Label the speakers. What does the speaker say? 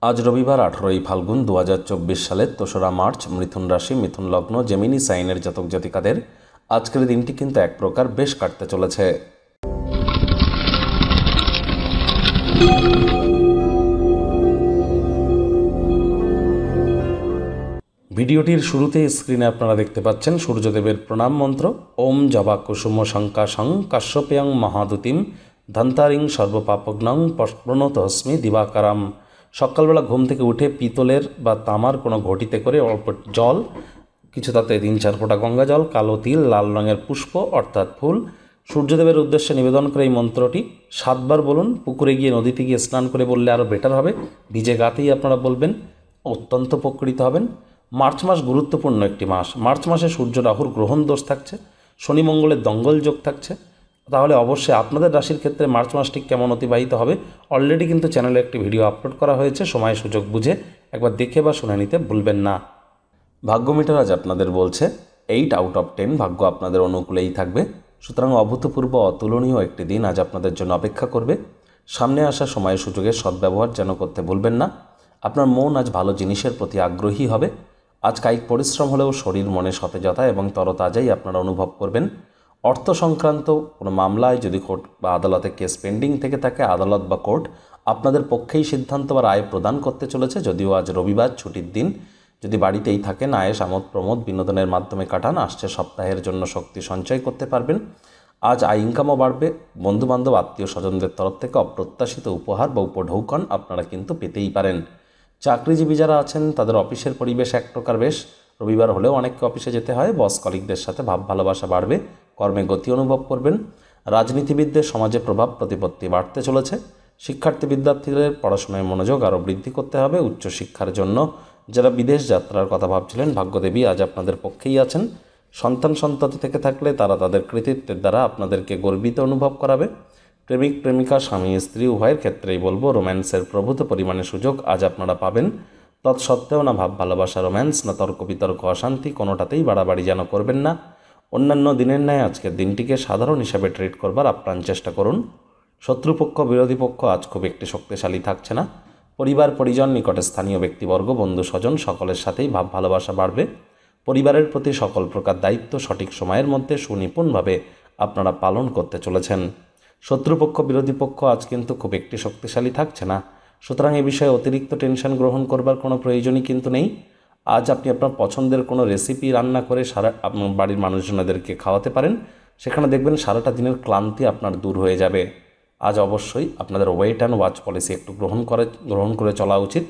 Speaker 1: আজ রবিবার 18ই ফাল্গুন 2024 সালের 3রা মার্চ। মিথুন রাশি, মিথুন লগ্ন, জেমিনি সাইনের জাতক জাতিকাদের আজকের দিনটি কিন্তু এক প্রকার বেশ কাটতে চলেছে। ভিডিওটির শুরুতে স্ক্রিনে আপনারা দেখতে পাচ্ছেন সূর্যদেবের প্রণাম মন্ত্র। ওম জবা কুসুম শঙ্কাশং কাশ্যপেয়ং মহাদুতিম ধন্তারিং সর্বপাপগ্নং প্রণতস্মি দিবাকারাম। সকালবেলা ঘুম থেকে উঠে পিতলের বা তামার কোনো ঘটিতে করে অল্প জল, কিছু তাতে 3-4 ফোঁটা গঙ্গা জল, কালো তিল, লাল রঙের পুষ্প অর্থাৎ ফুল সূর্যদেবের উদ্দেশ্যে নিবেদন করে এই মন্ত্রটি 7 বার বলুন। পুকুরে গিয়ে, নদীতে গিয়ে স্নান করে বললে আরও বেটার হবে। ভিজে গাতেই আপনারা বলবেন, অত্যন্ত উপকৃত হবেন। মার্চ মাস গুরুত্বপূর্ণ একটি মাস। মার্চ মাসে সূর্য রাহুর গ্রহণ দোষ থাকছে, শনি মঙ্গলের দঙ্গল যোগ থাকছে। তাহলে অবশ্যই আপনাদের রাশির ক্ষেত্রে মার্চ মাসটি কেমন অতিবাহিত হবে অলরেডি কিন্তু চ্যানেলে একটি ভিডিও আপলোড করা হয়েছে, সময় সুযোগ বুঝে একবার দেখে বা শুনে নিতে ভুলবেন না। ভাগ্য মিটার আজ আপনাদের বলছে 8 আউট অফ 10 ভাগ্য আপনাদের অনুকূলেই থাকবে। সুতরাং অভূতপূর্ব অতুলনীয় একটি দিন আজ আপনাদের জন্য অপেক্ষা করবে। সামনে আসা সময় সুযোগের সদ্ব্যবহার যেন করতে ভুলবেন না। আপনার মন আজ ভালো জিনিসের প্রতি আগ্রহী হবে। আজ কায়িক পরিশ্রম হলেও শরীর মনে সতেজতা এবং তরতাজাই আপনারা অনুভব করবেন। অর্থ সংক্রান্ত কোনো মামলায় যদি কোর্ট বা আদালতে কেস পেন্ডিং থেকে থাকে, আদালত বা কোর্ট আপনাদের পক্ষেই সিদ্ধান্ত বা রায় প্রদান করতে চলেছে। যদিও আজ রবিবার, ছুটির দিন, যদি বাড়িতেই থাকেন, আয়েস আমোদ প্রমোদ বিনোদনের মাধ্যমে কাটান। আসছে সপ্তাহের জন্য শক্তি সঞ্চয় করতে পারবেন। আজ আয় ইনকামও বাড়বে। বন্ধুবান্ধব, আত্মীয় স্বজনদের তরফ থেকে অপ্রত্যাশিত উপহার বা উপঢৌকন আপনারা কিন্তু পেতেই পারেন। চাকরিজীবী যারা আছেন তাদের অফিসের পরিবেশ এক প্রকার বেশ। রবিবার হলেও অনেককে অফিসে যেতে হয়। বস কলিগদের সাথে ভাব ভালোবাসা বাড়বে, কর্মে গতি অনুভব করবেন। রাজনীতিবিদদের সমাজে প্রভাব প্রতিপত্তি বাড়তে চলেছে। শিক্ষার্থী বিদ্যার্থীদের পড়াশোনায় মনোযোগ আরও বৃদ্ধি করতে হবে। উচ্চশিক্ষার জন্য যারা বিদেশ যাত্রার কথা ভাবছিলেন, ভাগ্যদেবী আজ আপনাদের পক্ষেই আছেন। সন্তানতি থেকে থাকলে তারা তাদের কৃতিত্বের দ্বারা আপনাদেরকে গর্বিত অনুভব করাবে। প্রেমিক প্রেমিকা, স্বামী স্ত্রী উভয়ের ক্ষেত্রেই বলবো রোম্যান্সের প্রভূত পরিমাণে সুযোগ আজ আপনারা পাবেন। তৎসত্ত্বেও না ভাব ভালোবাসা, রোম্যান্স, না তর্ক বিতর্ক, অশান্তি, কোনোটাতেই বাড়াবাড়ি যেন করবেন না। অন্যান্য দিনের ন্যায় আজকের দিনটিকে সাধারণ হিসাবে ট্রিট করবার আপ্রাণ চেষ্টা করুন। শত্রুপক্ষ, বিরোধী পক্ষ আজ খুব একটি শক্তিশালী থাকছে না। পরিবার পরিজন, নিকটে স্থানীয় ব্যক্তিবর্গ, বন্ধু স্বজন সকলের সাথেই ভাব ভালোবাসা বাড়বে। পরিবারের প্রতি সকল প্রকার দায়িত্ব সঠিক সময়ের মধ্যে সুনিপুণভাবে আপনারা পালন করতে চলেছেন। শত্রুপক্ষ, বিরোধী পক্ষ আজ কিন্তু খুব একটি শক্তিশালী থাকছে না। সুতরাং এ বিষয়ে অতিরিক্ত টেনশন গ্রহণ করবার কোনো প্রয়োজনই কিন্তু নেই। আজ আপনি আপনার পছন্দের কোনো রেসিপি রান্না করে আপনার বাড়ির মানুষজনদেরকে খাওয়াতে পারেন। সেখানে দেখবেন সারাটা দিনের ক্লান্তি আপনার দূর হয়ে যাবে। আজ অবশ্যই আপনাদের ওয়েট অ্যান্ড ওয়াচ পলিসি একটু গ্রহণ করে চলা উচিত।